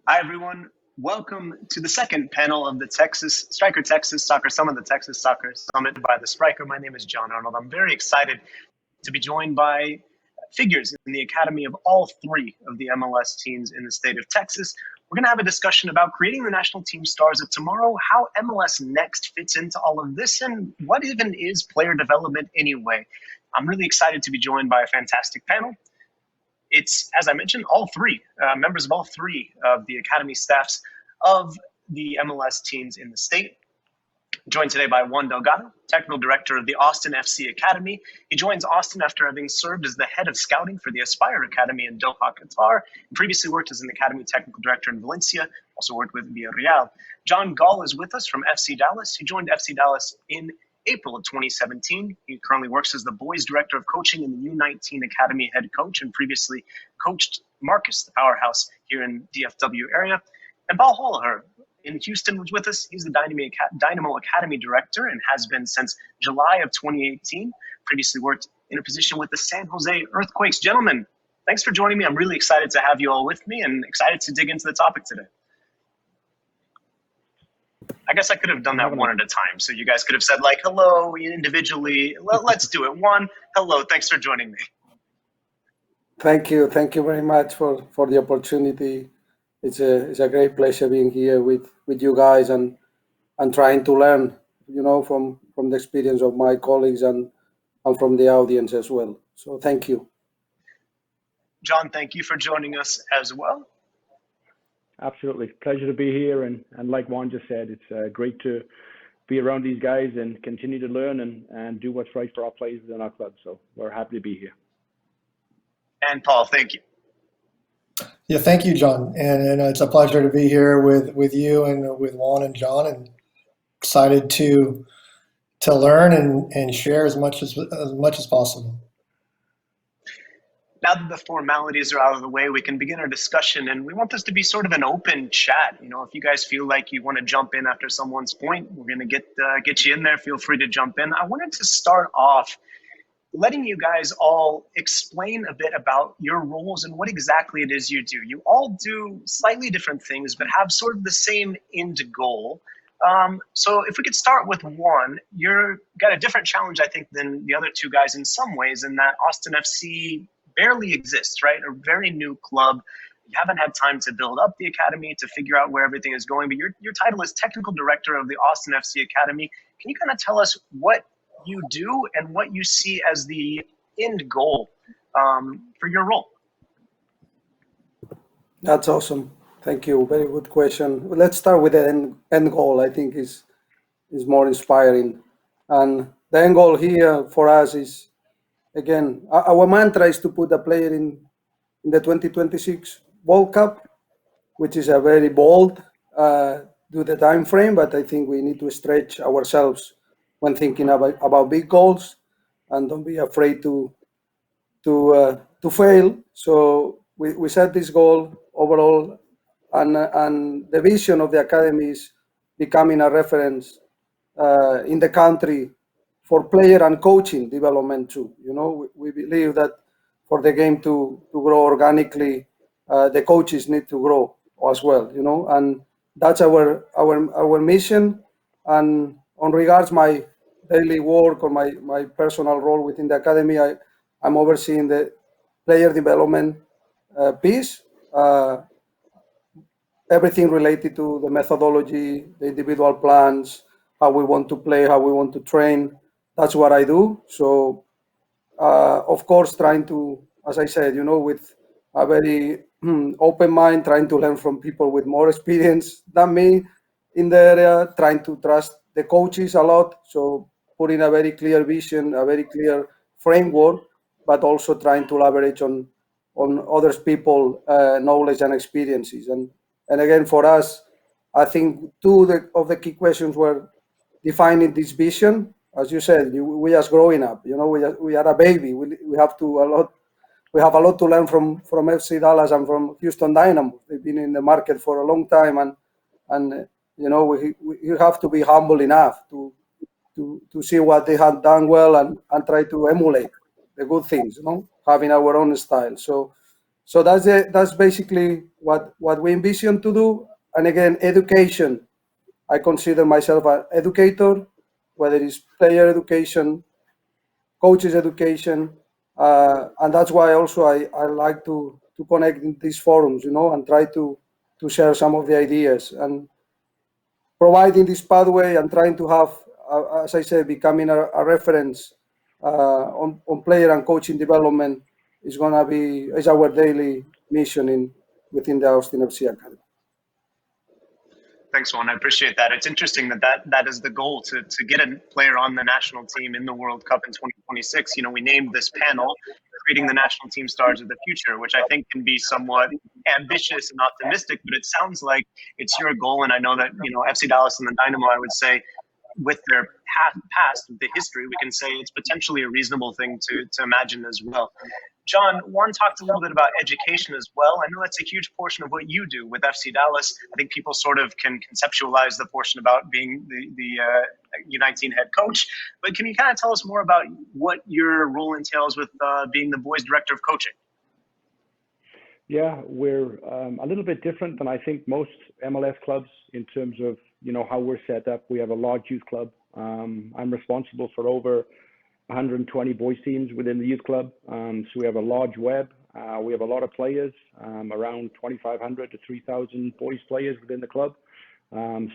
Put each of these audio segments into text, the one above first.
Hi, everyone. Welcome to the second panel of the Striker Texas Soccer Summit, the Texas Soccer Summit by the Striker. My name is John Arnold. I'm very excited to be joined by figures in the academy of all three of the MLS teams in the state of Texas. We're going to have a discussion about creating the national team stars of tomorrow, how MLS Next fits into all of this, and what even is player development anyway. I'm really excited to be joined by a fantastic panel. It's, as I mentioned, all three members of all three of the academy staffs of the MLS teams in the state. Joined today by Juan Delgado, technical director of the Austin FC Academy. He joins Austin after having served as the head of scouting for the Aspire Academy in Doha, Qatar. He previously worked as an academy technical director in Valencia, also worked with Villarreal. Gall is with us from FC Dallas. He joined FC Dallas in April of 2017. He currently works as the boys director of coaching and the U19 Academy head coach, and previously coached Marcus, the powerhouse here in DFW area. And Holocher in Houston was with us. He's the Dynamo Academy director and has been since July of 2018. Previously worked in a position with the San Jose Earthquakes. Gentlemen, thanks for joining me. I'm really excited to have you all with me and excited to dig into the topic today. I guess I could have done that one at a time. So you guys could have said like, hello, individually. Let's do it. Juan, hello. Thanks for joining me. Thank you. Thank you very much for the opportunity. It's a great pleasure being here with you guys and trying to learn, from the experience of my colleagues and from the audience as well. So thank you. John, thank you for joining us as well. Absolutely. Pleasure to be here. And like Juan just said, it's great to be around these guys and continue to learn and do what's right for our players and our club. So we're happy to be here. And Paul, thank you. Yeah, thank you, John. And it's a pleasure to be here with you and with Juan and John, and excited to learn and share as much as possible. Now that the formalities are out of the way, we can begin our discussion, and we want this to be sort of an open chat. If you guys feel like you want to jump in after someone's point, we're going to get you in there. Feel free to jump in. I wanted to start off letting you guys all explain a bit about your roles and what exactly it is you do. You all do slightly different things, but have sort of the same end goal. So if we could start with Juan, you've got a different challenge, I think, than the other two guys in some ways, in that Austin FC barely exists, right? A very new club. You haven't had time to build up the academy, to figure out where everything is going, but your title is technical director of the Austin FC Academy. Can you kind of tell us what you do and what you see as the end goal for your role? That's awesome. Thank you. Very good question. Let's start with the end goal. I think is more inspiring. And the end goal here for us is, again, our mantra is to put a player in the 2026 World Cup, which is a very bold do the time frame, but I think we need to stretch ourselves when thinking about big goals, and don't be afraid to fail. So we set this goal overall, and the vision of the academy is becoming a reference in the country for player and coaching development too. We believe that for the game to grow organically, the coaches need to grow as well. And that's our mission. And on regards my daily work or my personal role within the academy, I'm overseeing the player development piece, everything related to the methodology, the individual plans, how we want to play, how we want to train. That's what I do. So, of course, trying to, as I said, with a very open mind, trying to learn from people with more experience than me in the area, trying to trust the coaches a lot. So putting a very clear vision, a very clear framework, but also trying to leverage on other people knowledge and experiences. And again, for us, I think two of the key questions were defining this vision. As you said, we just growing up. We are a baby. We have a lot to learn from FC Dallas and from Houston Dynamo. They've been in the market for a long time, and we have to be humble enough to see what they have done well and try to emulate the good things. Having our own style. So So that's basically what we envision to do. And again, education. I consider myself an educator, whether it's player education, coaches education, and that's why also I like to connect in these forums, and try to share some of the ideas and providing this pathway and trying to have, as I said, becoming a reference on player and coaching development is our daily mission within the Austin FC Academy. Thanks, Juan. I appreciate that. It's interesting that is the goal, to get a player on the national team in the World Cup in 2026. We named this panel Creating the National Team Stars of the Future, which I think can be somewhat ambitious and optimistic, but it sounds like it's your goal. And I know that, FC Dallas and the Dynamo, I would say, with their past, with the history, we can say it's potentially a reasonable thing to imagine as well. John, Juan talked a little bit about education as well. I know that's a huge portion of what you do with FC Dallas. I think people sort of can conceptualize the portion about being the U19 head coach. But can you kind of tell us more about what your role entails with being the boys' director of coaching? Yeah, we're a little bit different than I think most MLS clubs in terms of, how we're set up. We have a large youth club. I'm responsible for over 120 boys teams within the youth club. So we have a large web. We have a lot of players, around 2,500 to 3,000 boys players within the club.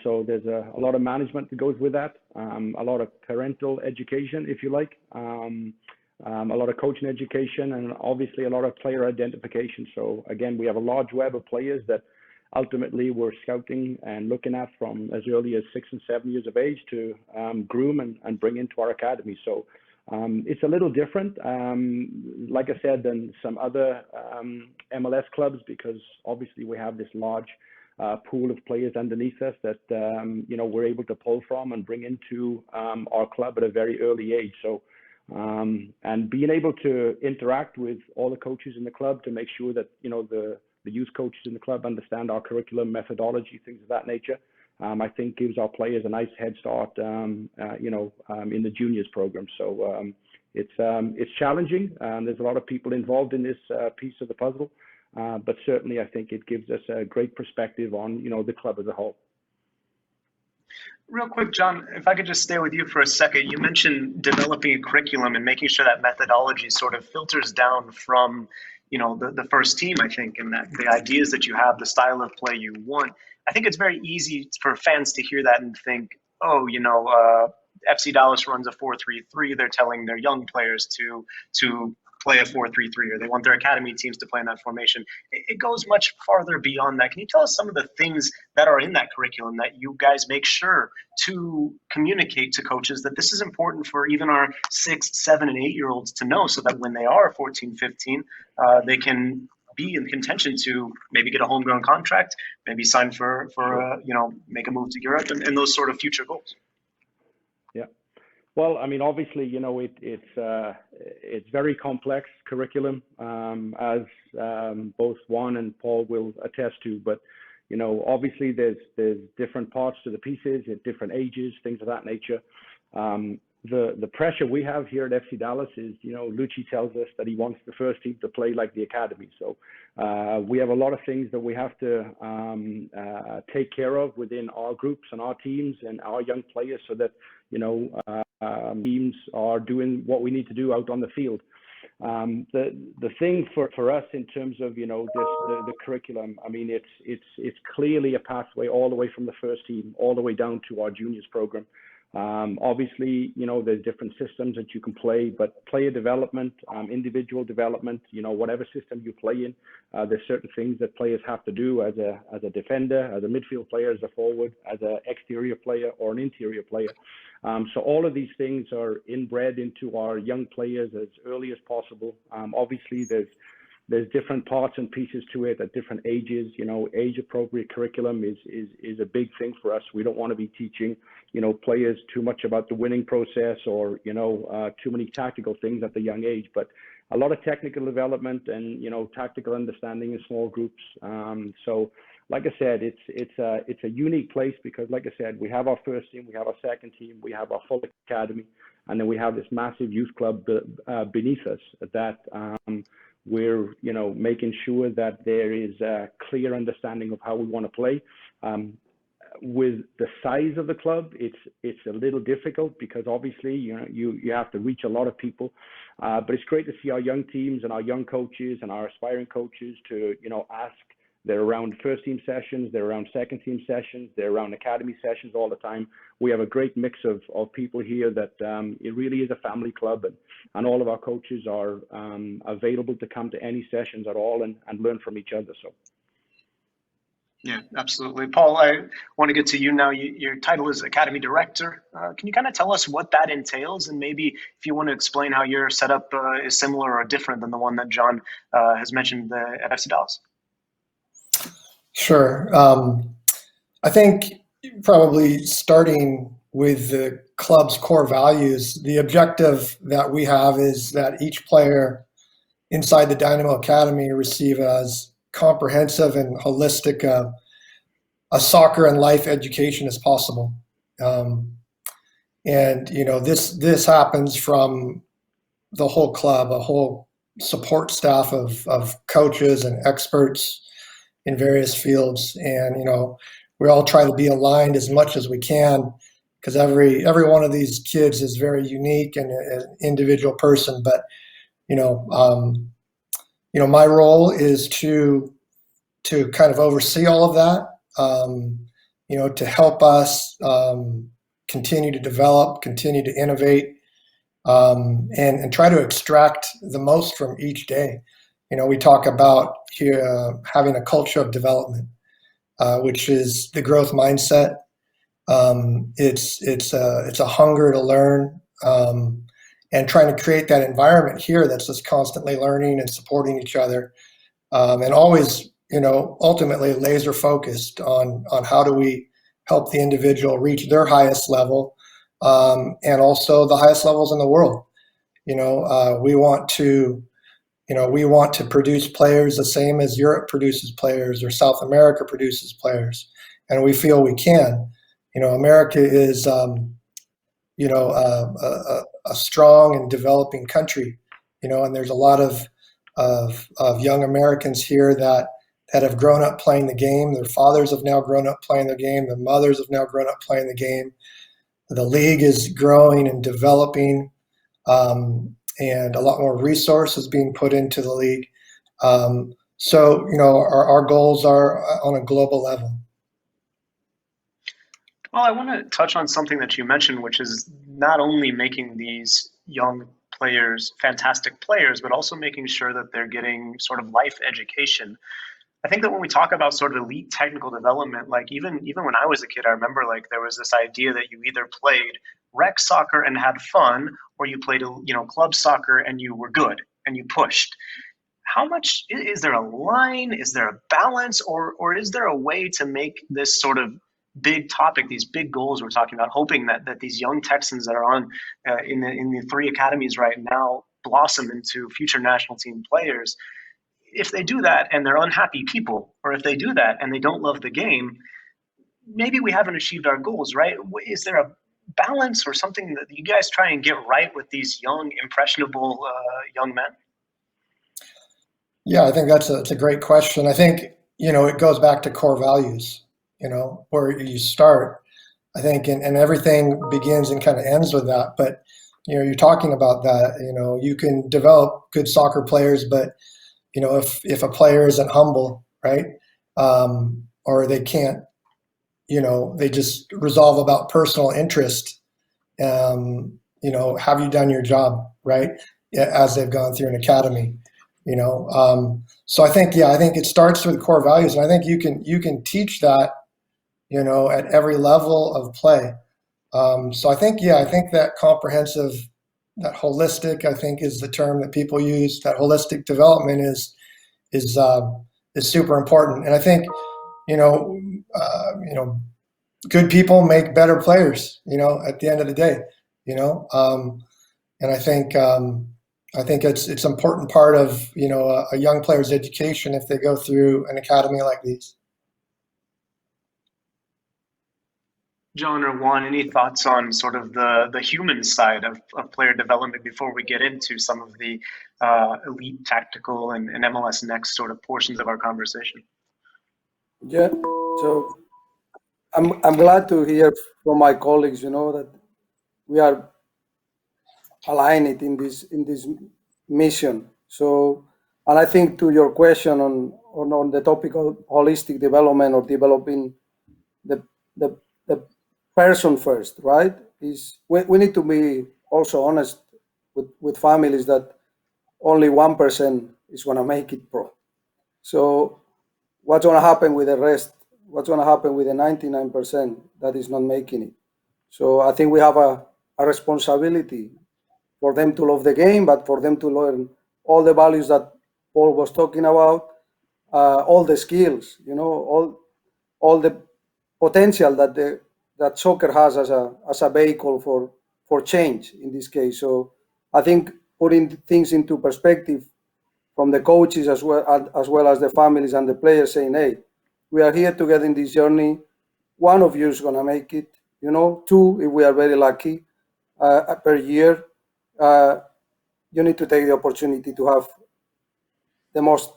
So there's a lot of management that goes with that, a lot of parental education, if you like, a lot of coaching education, and obviously a lot of player identification. So again, we have a large web of players that ultimately we're scouting and looking at from as early as 6 and 7 years of age to groom and bring into our academy. So it's a little different, like I said, than some other MLS clubs, because obviously we have this large pool of players underneath us that we're able to pull from and bring into our club at a very early age. So and being able to interact with all the coaches in the club to make sure that the youth coaches in the club understand our curriculum, methodology, things of that nature, I think gives our players a nice head start, in the juniors program. So it's challenging. There's a lot of people involved in this piece of the puzzle, but certainly I think it gives us a great perspective on the club as a whole. Real quick, John, if I could just stay with you for a second. You mentioned developing a curriculum and making sure that methodology sort of filters down from the first team, I think, and that the ideas that you have, the style of play you want. I think it's very easy for fans to hear that and think, oh, FC Dallas runs a 4-3-3. They're telling their young players to play a 4-3-3, or they want their academy teams to play in that formation. It goes much farther beyond that. Can you tell us some of the things that are in that curriculum that you guys make sure to communicate to coaches that this is important for even our 6, 7, and 8-year-olds to know, so that when they are 14, 15, they can be in contention to maybe get a homegrown contract, maybe sign for make a move to Europe, and those sort of future goals? Yeah. Well, I mean, obviously, it's very complex curriculum, as both Juan and Paul will attest to. But obviously, there's different parts to the pieces at different ages, things of that nature. The pressure we have here at FC Dallas is, Lucci tells us that he wants the first team to play like the academy. So we have a lot of things that we have to take care of within our groups and our teams and our young players, so that teams are doing what we need to do out on the field. The thing for us in terms of the curriculum, I mean, it's clearly a pathway all the way from the first team all the way down to our juniors program. Obviously, there's different systems that you can play, but player development, individual development, whatever system you play in, there's certain things that players have to do as a defender, as a midfield player, as a forward, as an exterior player or an interior player. So all of these things are inbred into our young players as early as possible. Obviously, there's different parts and pieces to it at different ages. Age-appropriate curriculum is a big thing for us. We don't want to be teaching, players too much about the winning process or, too many tactical things at the young age. But a lot of technical development and, tactical understanding in small groups. So, like I said, it's a unique place because, like I said, we have our first team, we have our second team, we have our full academy, and then we have this massive youth club beneath us that We're, making sure that there is a clear understanding of how we want to play. With the size of the club, it's a little difficult because obviously, you have to reach a lot of people. But it's great to see our young teams and our young coaches and our aspiring coaches to, ask. They're around first team sessions, they're around second team sessions, they're around academy sessions all the time. We have a great mix of people here that it really is a family club, and all of our coaches are available to come to any sessions at all and learn from each other. So. Yeah, absolutely. Paul, I want to get to you now. Your title is Academy Director. Can you kind of tell us what that entails? And maybe if you want to explain how your setup is similar or different than the one that John has mentioned at FC Dallas. Sure. I think probably starting with the club's core values, the objective that we have is that each player inside the Dynamo Academy receive as comprehensive and holistic a soccer and life education as possible. And this happens from the whole club, a whole support staff of coaches and experts in various fields. And we all try to be aligned as much as we can, because every one of these kids is very unique and an individual person. But my role is to kind of oversee all of that, to help us continue to develop, continue to innovate, and try to extract the most from each day. We talk about here having a culture of development, which is the growth mindset. It's a hunger to learn, and trying to create that environment here that's just constantly learning and supporting each other, and always, ultimately laser focused on how do we help the individual reach their highest level, and also the highest levels in the world. We want to produce players the same as Europe produces players or South America produces players, and we feel we can. America is, a strong and developing country, and there's a lot of young Americans here that have grown up playing the game. Their fathers have now grown up playing the game. Their mothers have now grown up playing the game. The league is growing and developing, and a lot more resources being put into the league. So, our goals are on a global level. Well, I want to touch on something that you mentioned, which is not only making these young players fantastic players, but also making sure that they're getting sort of life education. I think that when we talk about sort of elite technical development, like even when I was a kid, I remember like there was this idea that you either played rec soccer and had fun, or you played club soccer and you were good and you pushed. How much is there a line? Is there a balance, or is there a way to make this sort of big topic, these big goals we're talking about, hoping that these young Texans that are on in the three academies right now blossom into future national team players? If they do that and they're unhappy people, or if they do that and they don't love the game, maybe we haven't achieved our goals, right? Is there a balance or something that you guys try and get right with these young, impressionable young men? Yeah, I think that's a great question. I think, it goes back to core values, where you start, I think, and everything begins and kind of ends with that. But, you're talking about that, you can develop good soccer players, but if a player isn't humble, right, or they can't, they just resolve about personal interest, have you done your job, right, as they've gone through an academy, so I think it starts with core values, and I think you can teach that, at every level of play. So I think that comprehensive, that holistic, I think, is the term that people use. That holistic development is super important, and I think good people make better players. At the end of the day, and I think it's an important part of a young player's education if they go through an academy like these. John or Juan, any thoughts on sort of the human side of player development before we get into some of the elite tactical and MLS Next sort of portions of our conversation? Yeah. So I'm glad to hear from my colleagues, that we are aligned in this mission. So, and I think to your question on the topic of holistic development or developing the the, the person first, right? Is we need to be also honest with families that only 1% is going to make it pro. So what's going to happen with the rest? What's going to happen with the 99% that is not making it? So I think we have a responsibility for them to love the game, but for them to learn all the values that Paul was talking about, all the skills, all the potential that soccer has as a vehicle for change in this case. So I think putting things into perspective from the coaches as well as the families and the players, saying, hey, we are here together in this journey. One of you is going to make it, two, if we are very lucky, per year. You need to take the opportunity to have the most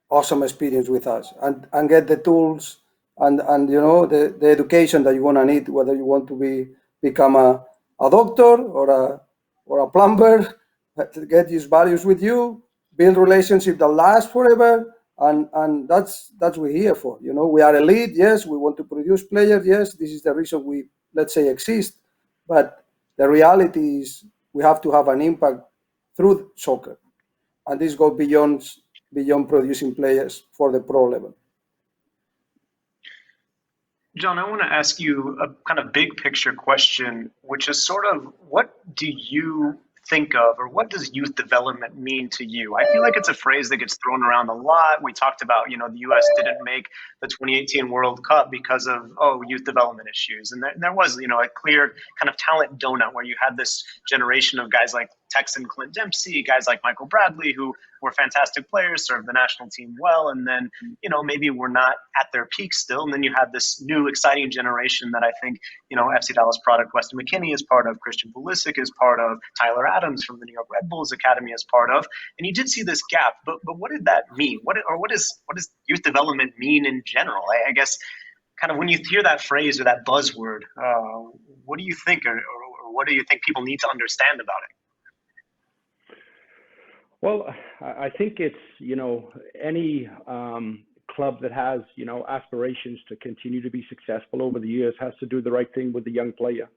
awesome experience with us and get the tools and the education that you're going to need, whether you want to become a doctor or a plumber. Get these values with you, build relationship that last forever, and that's we're here for. We are elite, yes, we want to produce players, yes, this is the reason we, let's say, exist, but the reality is we have to have an impact through soccer, and this goes beyond producing players for the pro level. John, I want to ask you a kind of big picture question, which is sort of what do you think of, or what does youth development mean to you? I feel like it's a phrase that gets thrown around a lot. We talked about, the U.S. didn't make the 2018 World Cup because of, youth development issues. And there was, a clear kind of talent donut where you had this generation of guys like Texan Clint Dempsey, guys like Michael Bradley, who were fantastic players, served the national team well, and then, maybe we're not at their peak still. And then you had this new exciting generation that I think, FC Dallas product, Weston McKennie is part of, Christian Pulisic is part of, Tyler Adams from the New York Red Bulls Academy is part of. And you did see this gap, but what did that mean? What does youth development mean in general? I guess kind of when you hear that phrase or that buzzword, what do you think, or what do you think people need to understand about it? Well, I think it's, any club that has, aspirations to continue to be successful over the years has to do the right thing with the young player.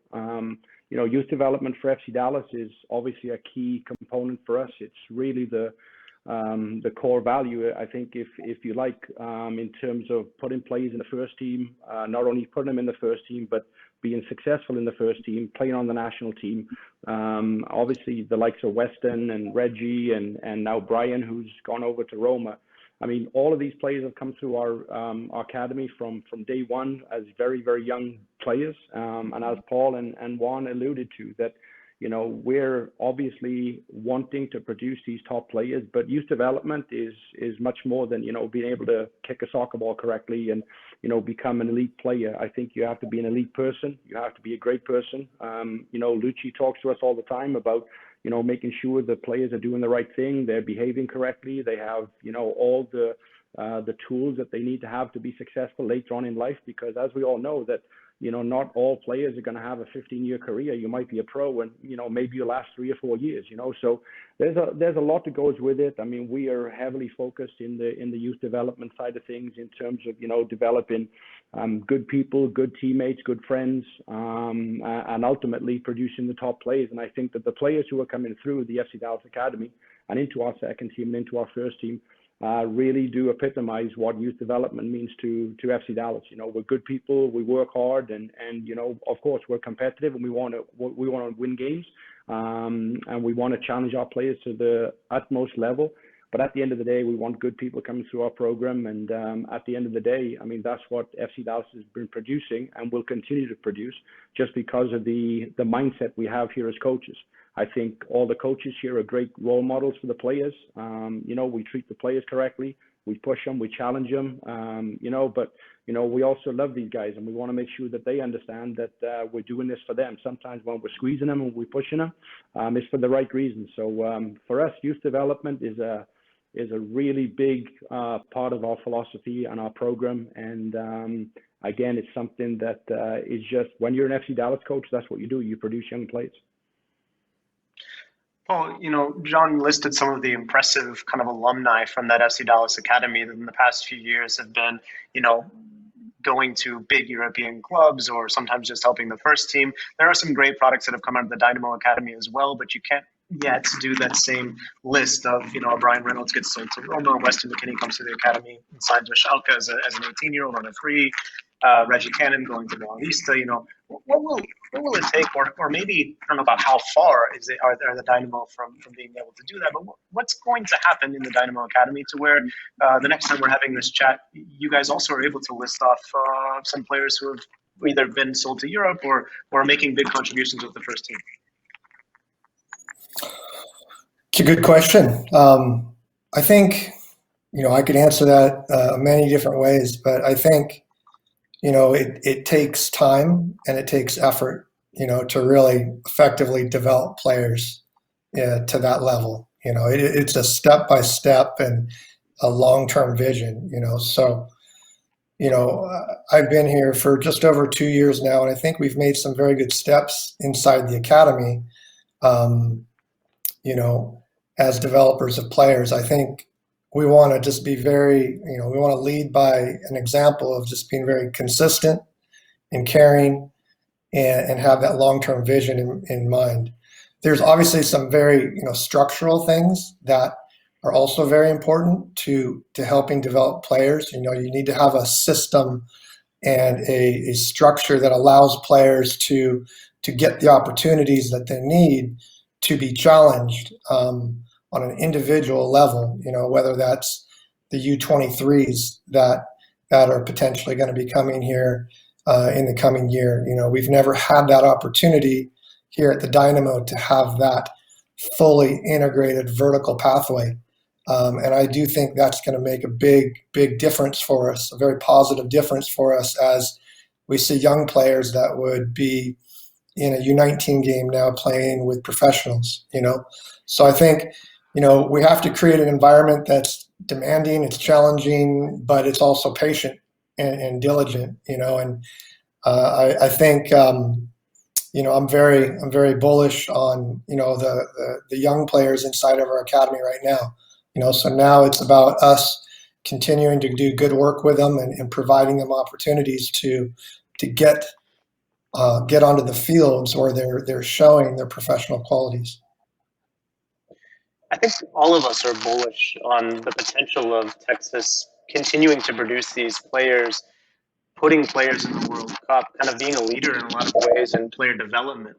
Youth development for FC Dallas is obviously a key component for us. It's really the core value, I think, if you like, in terms of putting players in the first team, not only putting them in the first team, but being successful in the first team, playing on the national team. Obviously, the likes of Weston and Reggie and now Brian, who's gone over to Roma. I mean, all of these players have come through our academy from day one as very, very young players. And as Paul and Juan alluded to, that we're obviously wanting to produce these top players, but youth development is much more than, being able to kick a soccer ball correctly and, become an elite player. I think you have to be an elite person. You have to be a great person. Lucci talks to us all the time about, making sure the players are doing the right thing. They're behaving correctly. They have, all the tools that they need to have to be successful later on in life, because as we all know that, not all players are going to have a 15-year career. You might be a pro and, maybe you last 3 or 4 years, so there's a lot that goes with it. I mean, we are heavily focused in the youth development side of things in terms of, developing good people, good teammates, good friends, and ultimately producing the top players. And I think that the players who are coming through the FC Dallas Academy and into our second team and into our first team really do epitomize what youth development means to FC Dallas. We're good people, we work hard, and of course we're competitive, and we want to win games, and we want to challenge our players to the utmost level. But at the end of the day, we want good people coming through our program, and at the end of the day, I mean, that's what FC Dallas has been producing and will continue to produce, just because of the mindset we have here as coaches. I think all the coaches here are great role models for the players. We treat the players correctly. We push them, we challenge them, but, we also love these guys, and we want to make sure that they understand that we're doing this for them. Sometimes when we're squeezing them and we're pushing them, it's for the right reasons. So for us, youth development is a really big part of our philosophy and our program. And again, it's something that is just, when you're an FC Dallas coach, that's what you do. You produce young players. Paul, John listed some of the impressive kind of alumni from that FC Dallas Academy that in the past few years have been, going to big European clubs or sometimes just helping the first team. There are some great products that have come out of the Dynamo Academy as well, but you can't yet do that same list of, Brian Reynolds gets sold to Roma, Weston McKennie comes to the Academy and signed to Schalke as an 18-year-old on a free, Reggie Cannon going to Boavista. What will it take, or maybe, I don't know about how far are the Dynamo from being able to do that, but what's going to happen in the Dynamo Academy to where the next time we're having this chat, you guys also are able to list off some players who have either been sold to Europe or are making big contributions with the first team? It's a good question. I think, I could answer that many different ways, but I think, it takes time and it takes effort, to really effectively develop players to that level. It's a step by step and a long-term vision, so, I've been here for just over 2 years now, and I think we've made some very good steps inside the academy, as developers of players. I think we want to just be very, we want to lead by an example of just being very consistent and caring and have that long-term vision in mind. There's obviously some very, structural things that are also very important to helping develop players. You need to have a system and a structure that allows players to get the opportunities that they need to be challenged on an individual level, whether that's the U23s that are potentially going to be coming here in the coming year. We've never had that opportunity here at the Dynamo to have that fully integrated vertical pathway. And I do think that's going to make a big, big difference for us, a very positive difference for us as we see young players that would be in a U19 game now playing with professionals, So I think, we have to create an environment that's demanding, it's challenging, but it's also patient and diligent, and I think, I'm very bullish on, the young players inside of our academy right now, so now it's about us continuing to do good work with them and providing them opportunities to get onto the fields where they're showing their professional qualities. I think all of us are bullish on the potential of Texas continuing to produce these players, putting players in the World Cup, kind of being a leader in a lot of ways in player development.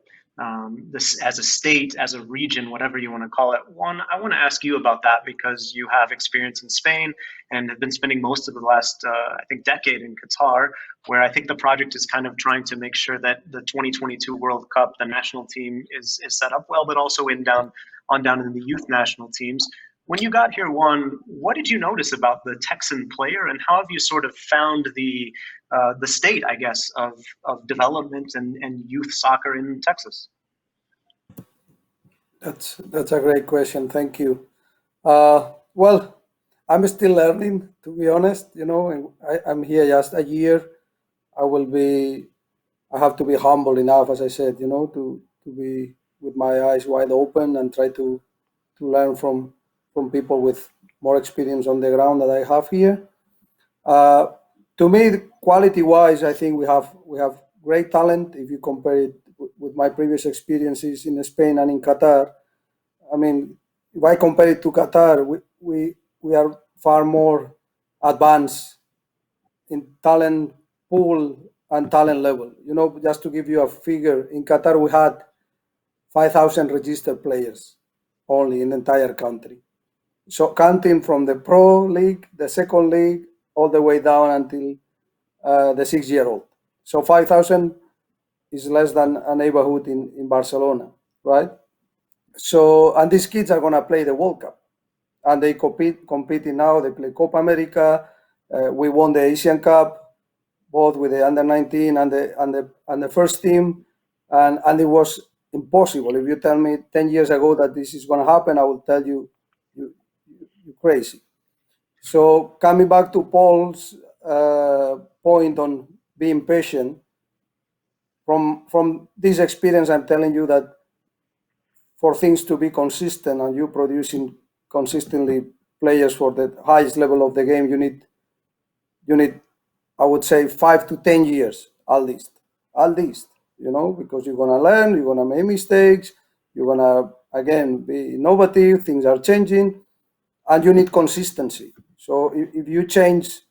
This as a state, as a region, whatever you want to call it. Juan, I want to ask you about that because you have experience in Spain and have been spending most of the last, decade in Qatar, where I think the project is kind of trying to make sure that the 2022 World Cup, the national team is set up well, but also down in the youth national teams. When you got here, Juan, what did you notice about the Texan player, and how have you sort of found the state, I guess, of development and youth soccer in Texas? That's a great question. Thank you. Well, I'm still learning, to be honest. I'm here just a year. I have to be humble enough, as I said, to be with my eyes wide open and try to learn from people with more experience on the ground that I have here. To me, quality-wise, I think we have great talent. If you compare it with my previous experiences in Spain and in Qatar, I mean, if I compare it to Qatar, we are far more advanced in talent pool and talent level. Just to give you a figure, in Qatar we had 5,000 registered players only in the entire country. So counting from the pro league, the second league, all the way down until the 6-year-old. So 5,000 is less than a neighborhood in Barcelona, right? So, and these kids are going to play the World Cup. And they competing now. They play Copa America. We won the Asian Cup. both with the under 19 and the first team, and it was impossible. If you tell me 10 years ago that this is going to happen, I will tell you, you're crazy. So coming back to Paul's point on being patient, from this experience, I'm telling you that for things to be consistent and you producing consistently players for the highest level of the game, you need, I would say, 5 to 10 years at least, because you're gonna learn, you're gonna make mistakes, you're gonna again be innovative, things are changing, and you need consistency. So if you change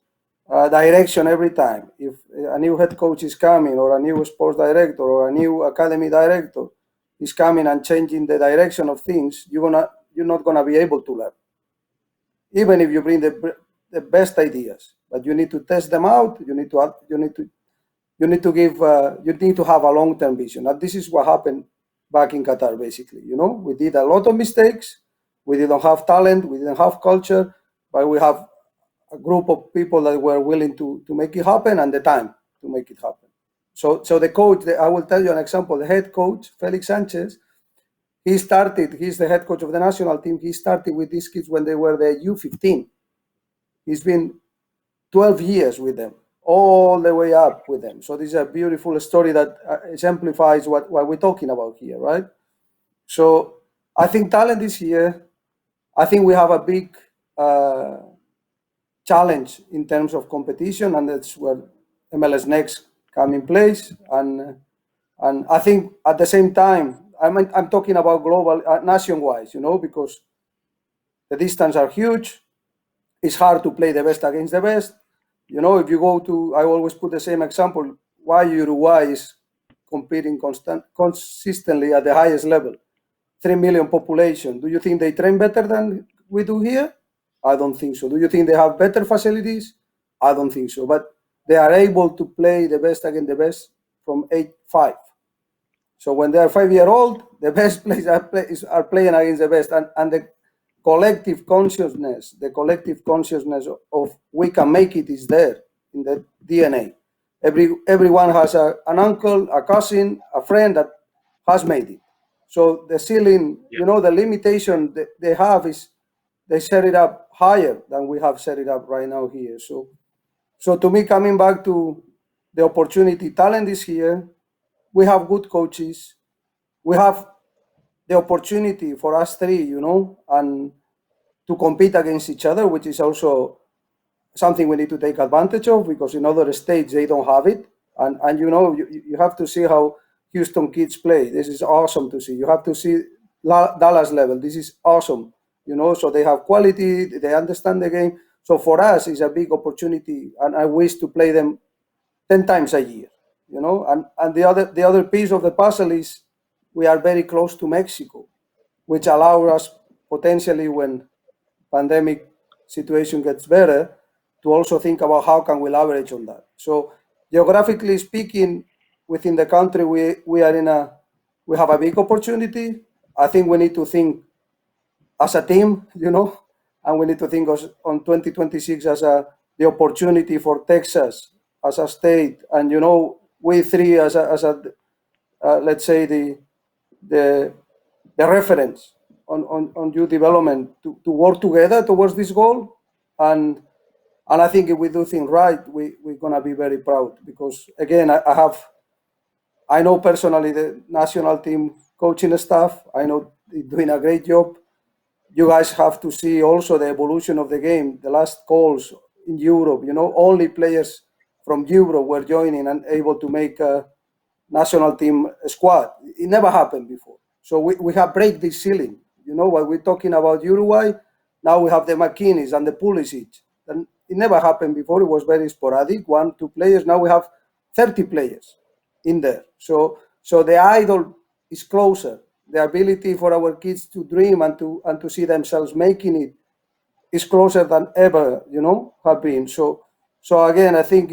direction every time, if a new head coach is coming, or a new sports director, or a new academy director is coming and changing the direction of things, you're not gonna be able to learn, even if you bring the best ideas. But you need to test them out. You need to have a long-term vision. And this is what happened back in Qatar, basically. We did a lot of mistakes. We didn't have talent. We didn't have culture, but we have a group of people that were willing to make it happen and the time to make it happen. So the coach, I will tell you an example. The head coach, Felix Sanchez, he's the head coach of the national team. He started with these kids when they were the U15. He's been 12 years with them, all the way up with them. So this is a beautiful story that exemplifies what we're talking about here, right? So I think talent is here. I think we have a big challenge in terms of competition, and that's where MLS Next come in place. And I think at the same time, I'm talking about global, nation-wise, because the distance are huge. It's hard to play the best against the best. If you go to, I always put the same example, why Uruguay is competing consistently at the highest level. 3 million population. Do you think they train better than we do here? I don't think so. Do you think they have better facilities? I don't think so. But they are able to play the best against the best from 8-5. So when they are 5-year-old, the best players are playing against the best. And the collective consciousness of we can make it is there in the DNA. Everyone has an uncle, a cousin, a friend that has made it. So the ceiling, the limitation that they have is they set it up higher than we have set it up right now here. So to me, coming back to the opportunity, talent is here. We have good coaches. We have the opportunity for us three, and to compete against each other, which is also something we need to take advantage of, because in other states they don't have it. And you have to see how Houston kids play. This is awesome to see. You have to see Dallas level. This is awesome, so they have quality, they understand the game. So for us, it's a big opportunity, and I wish to play them 10 times a year, and the other piece of the puzzle is we are very close to Mexico, which allows us potentially, when pandemic situation gets better, to also think about how can we leverage on that. So geographically speaking, within the country, we have a big opportunity. I think we need to think as a team, and we need to think on 2026 as the opportunity for Texas as a state, and we three as a let's say the reference on youth development to work together towards this goal. And I think if we do things right, we're gonna be very proud, because again, I know personally the national team coaching staff. I know they're doing a great job. You guys have to see also the evolution of the game. The last calls in Europe, only players from Europe were joining and able to make a national team squad. It never happened before. So we have break this ceiling. What we're talking about Uruguay, now we have the McKinney's and the Pulisic. And it never happened before. It was very sporadic, 1-2 players. Now we have 30 players in there. So the idol is closer. The ability for our kids to dream and to see themselves making it is closer than ever, have been. So again, I think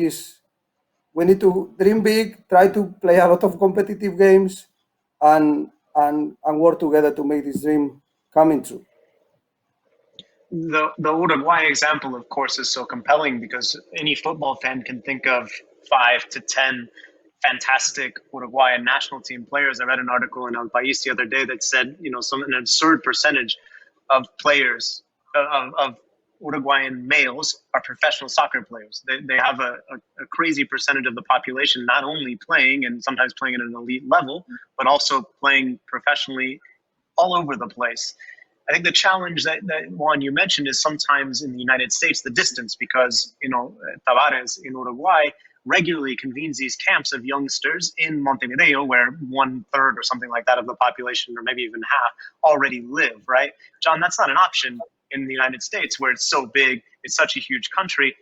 we need to dream big, try to play a lot of competitive games, and work together to make this dream coming true. The Uruguay example, of course, is so compelling because any football fan can think of 5 to 10 fantastic Uruguayan national team players. I read an article in El País the other day that said, an absurd percentage of players, of Uruguayan males are professional soccer players. They have a crazy percentage of the population not only playing and sometimes playing at an elite level, but also playing professionally all over the place. I think the challenge that Juan, you mentioned is sometimes in the United States, the distance, because, Tavares in Uruguay regularly convenes these camps of youngsters in Montevideo, where 1/3 or something like that of the population, or maybe even half, already live, right? John, that's not an option in the United States, where it's so big, it's such a huge country.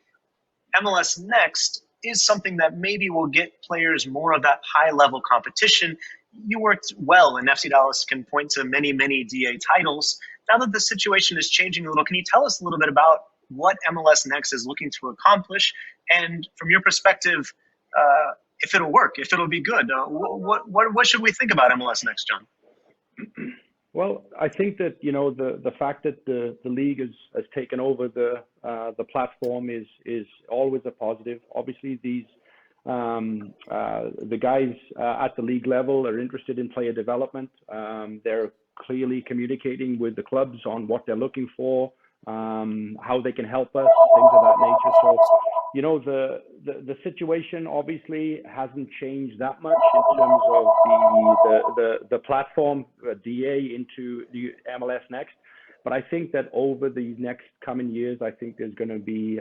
MLS Next is something that maybe will get players more of that high-level competition. You worked well, and FC Dallas can point to many, many DA titles. Now that the situation is changing a little, can you tell us a little bit about what MLS Next is looking to accomplish? And from your perspective, if it'll work, if it'll be good, what should we think about MLS Next, John? Well, I think that the fact that the league has taken over the platform is always a positive. Obviously, these the guys at the league level are interested in player development. They're clearly communicating with the clubs on what they're looking for, how they can help us, things of that nature. So, the situation obviously hasn't changed that much in terms of the platform DA into the MLS Next. But I think that over the next coming years, I think there's going to be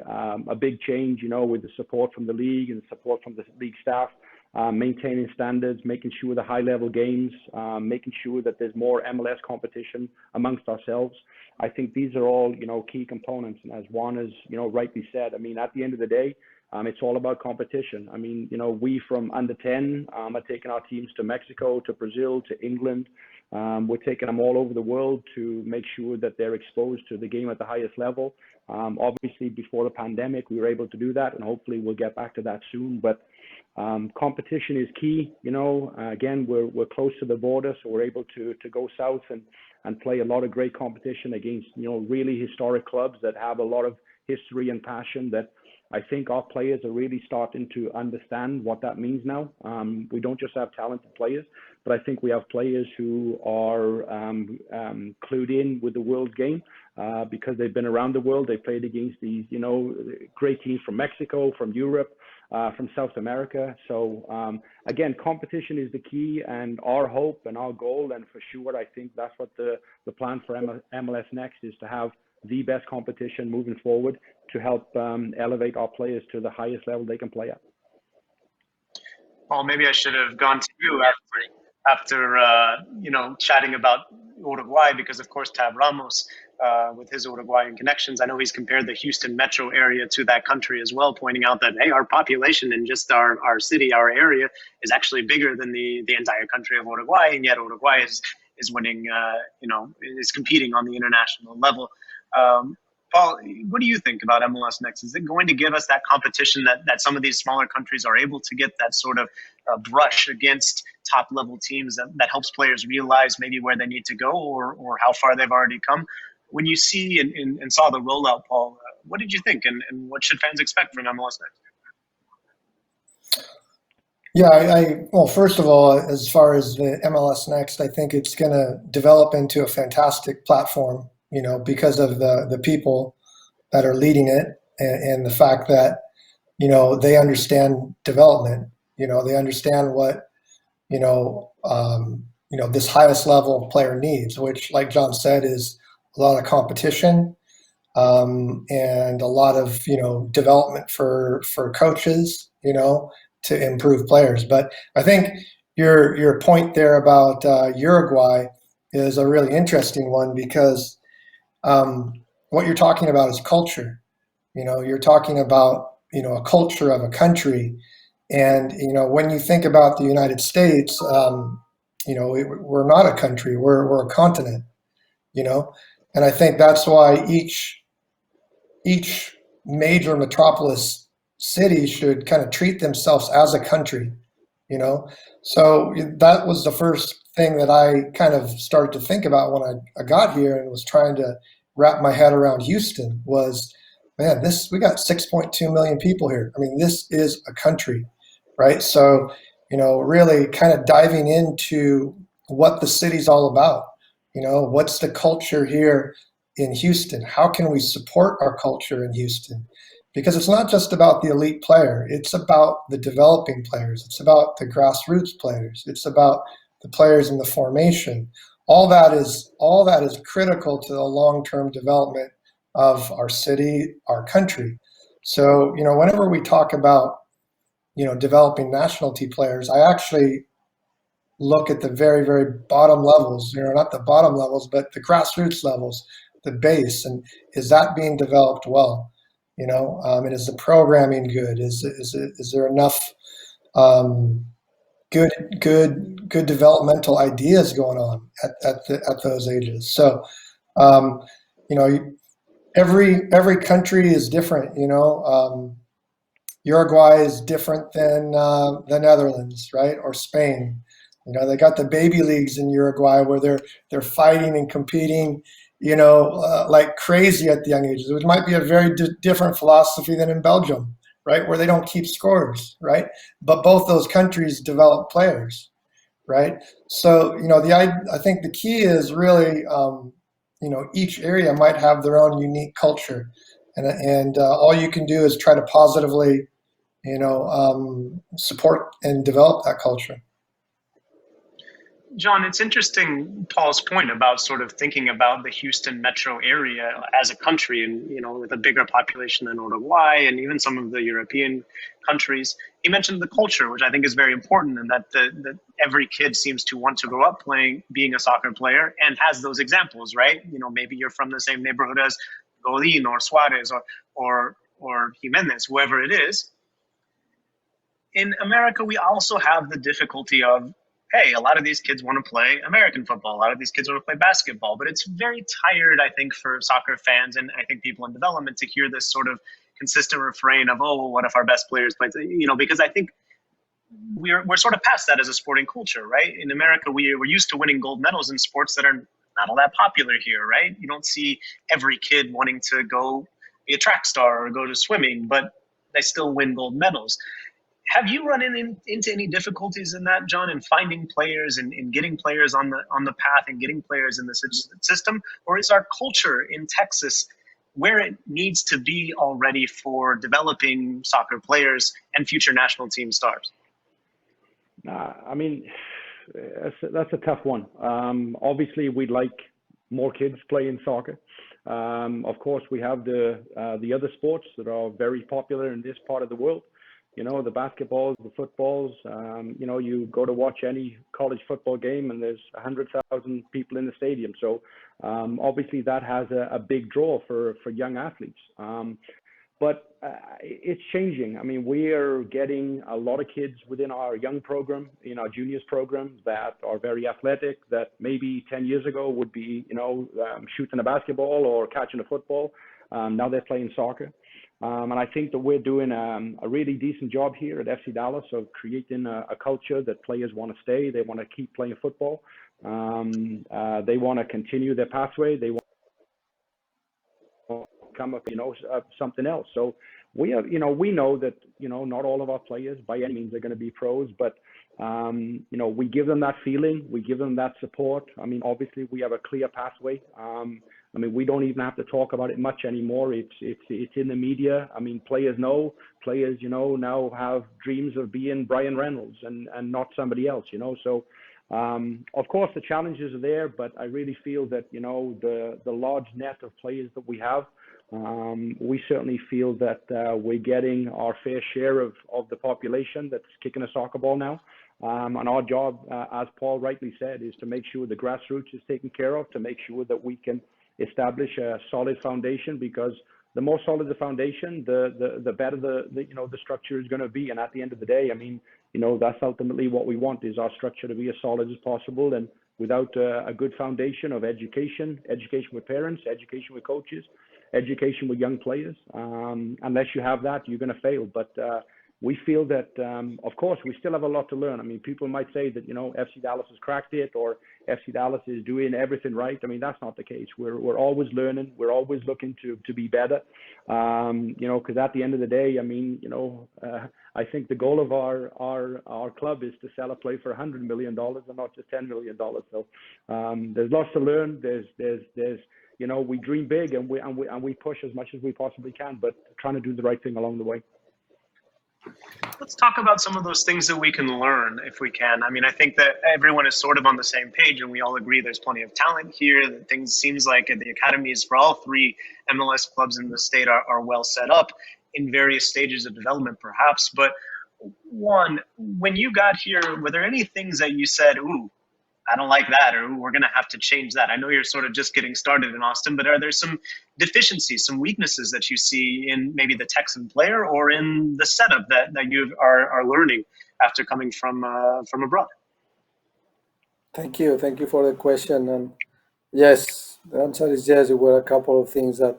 a big change, with the support from the league and the support from the league staff, maintaining standards, making sure the high-level games, making sure that there's more MLS competition amongst ourselves. I think these are all, key components. And as Juan has, rightly said, at the end of the day, it's all about competition. We from under 10 are taking our teams to Mexico, to Brazil, to England. We're taking them all over the world to make sure that they're exposed to the game at the highest level. Obviously, before the pandemic, we were able to do that, and hopefully we'll get back to that soon. But competition is key. Again, we're close to the border, so we're able to go south and play a lot of great competition against, really historic clubs that have a lot of history and passion that I think our players are really starting to understand what that means now. We don't just have talented players, but I think we have players who are clued in with the world game because they've been around the world. They played against these, great teams from Mexico, from Europe, from South America. So again, competition is the key, and our hope and our goal, and for sure, I think that's what the plan for MLS Next is, to have the best competition moving forward to help elevate our players to the highest level they can play at. Well, maybe I should have gone to you after chatting about Uruguay, because of course Tab Ramos, with his Uruguayan connections, I know he's compared the Houston metro area to that country as well, pointing out that, hey, our population in just our city, our area, is actually bigger than the entire country of Uruguay, and yet Uruguay is winning, is competing on the international level. Paul, what do you think about MLS Next? Is it going to give us that competition that some of these smaller countries are able to get, that sort of brush against top level teams that helps players realize maybe where they need to go or how far they've already come? When you see and saw the rollout, Paul, what did you think, and what should fans expect from MLS Next? Yeah, well, first of all, as far as the MLS Next, I think it's going to develop into a fantastic platform, because of the people that are leading it and the fact that, they understand development, they understand what, this highest level player needs, which, like John said, is a lot of competition and a lot of, development for coaches, to improve players. But I think your point there about Uruguay is a really interesting one, because what you're talking about is culture. You're talking about, a culture of a country. And, when you think about the United States, we're not a country, we're a continent, and I think that's why each major metropolis city should kind of treat themselves as a country, So that was the first thing that I kind of started to think about when I got here and was trying to wrap my head around Houston was, man, we got 6.2 million people here. This is a country. right? So, really kind of diving into what the city's all about. What's the culture here in Houston? How can we support our culture in Houston? Because it's not just about the elite player, it's about the developing players, it's about the grassroots players, it's about the players in the formation. All that is critical to the long-term development of our city, our country. So, whenever we talk about, developing national team players, I actually look at the very, very bottom levels, not the bottom levels, but the grassroots levels, the base, and is that being developed well? And is the programming good? Is there enough good developmental ideas going on at those ages? So, um, you know, every country is different. Uruguay is different than the Netherlands, right, or Spain. They got the baby leagues in Uruguay where they're fighting and competing, like crazy at the young ages, which might be a very different philosophy than in Belgium, right, where they don't keep scores, right? But both those countries develop players, right? So, I think the key is really, each area might have their own unique culture, and all you can do is try to positively support and develop that culture. John, it's interesting, Paul's point about sort of thinking about the Houston metro area as a country and, with a bigger population than Uruguay and even some of the European countries. He mentioned the culture, which I think is very important, and that every kid seems to want to grow up being a soccer player and has those examples, right? Maybe you're from the same neighborhood as Godin or Suarez or Jimenez, whoever it is. In America, we also have the difficulty of, hey, a lot of these kids want to play American football. A lot of these kids want to play basketball. But it's very tired, I think, for soccer fans and I think people in development to hear this sort of consistent refrain of, oh, what if our best players play? Because I think we're sort of past that as a sporting culture, right? In America, we're used to winning gold medals in sports that are not all that popular here, right? You don't see every kid wanting to go be a track star or go to swimming, but they still win gold medals. Have you run into any difficulties in that, John, in finding players and in getting players on the path and getting players in the system? Or is our culture in Texas where it needs to be already for developing soccer players and future national team stars? I mean, that's a tough one. Obviously, we'd like more kids playing soccer. Of course, we have the other sports that are very popular in this part of the world. The basketballs, the footballs, you go to watch any college football game and there's 100,000 people in the stadium. So obviously that has a big draw for young athletes. But it's changing. I mean, we are getting a lot of kids within our young program, in our juniors program, that are very athletic, that maybe 10 years ago would be, shooting a basketball or catching a football. Now they're playing soccer. And I think that we're doing a really decent job here at FC Dallas of creating a culture that players want to stay. They want to keep playing football. They want to continue their pathway. They want to come up, something else. So we know that, not all of our players by any means are going to be pros, but, we give them that feeling. We give them that support. I mean, obviously we have a clear pathway. We don't even have to talk about it much anymore. It's in the media. I mean, players know. Players, now have dreams of being Brian Reynolds and not somebody else, So, of course, the challenges are there, but I really feel that, the large net of players that we have, we certainly feel that we're getting our fair share of the population that's kicking a soccer ball now. And our job, as Paul rightly said, is to make sure the grassroots is taken care of, to make sure that we can establish a solid foundation, because the more solid the foundation, the better the structure is going to be. And at the end of the day, I mean, that's ultimately what we want, is our structure to be as solid as possible. And without a good foundation of education with parents, education with coaches, education with young players, unless you have that, you're going to fail. But we feel that, of course, we still have a lot to learn. I mean, people might say that, FC Dallas has cracked it, or FC Dallas is doing everything right. I mean, that's not the case. We're always learning. We're always looking to be better. Because at the end of the day, I mean, I think the goal of our club is to sell a play for $100 million and not just $10 million. So there's lots to learn. There's we dream big and we push as much as we possibly can, but trying to do the right thing along the way. Let's talk about some of those things that we can learn if we can. I mean, I think that everyone is sort of on the same page, and we all agree there's plenty of talent here. That things seems like the academies for all three MLS clubs in the state are well set up in various stages of development, perhaps. But Juan, when you got here, were there any things that you said, ooh, I don't like that, or we're going to have to change that? I know you're sort of just getting started in Austin, but are there some deficiencies, some weaknesses that you see in maybe the Texan player or in the setup that you are learning after coming from abroad? Thank you for the question. And yes, the answer is yes. There were a couple of things that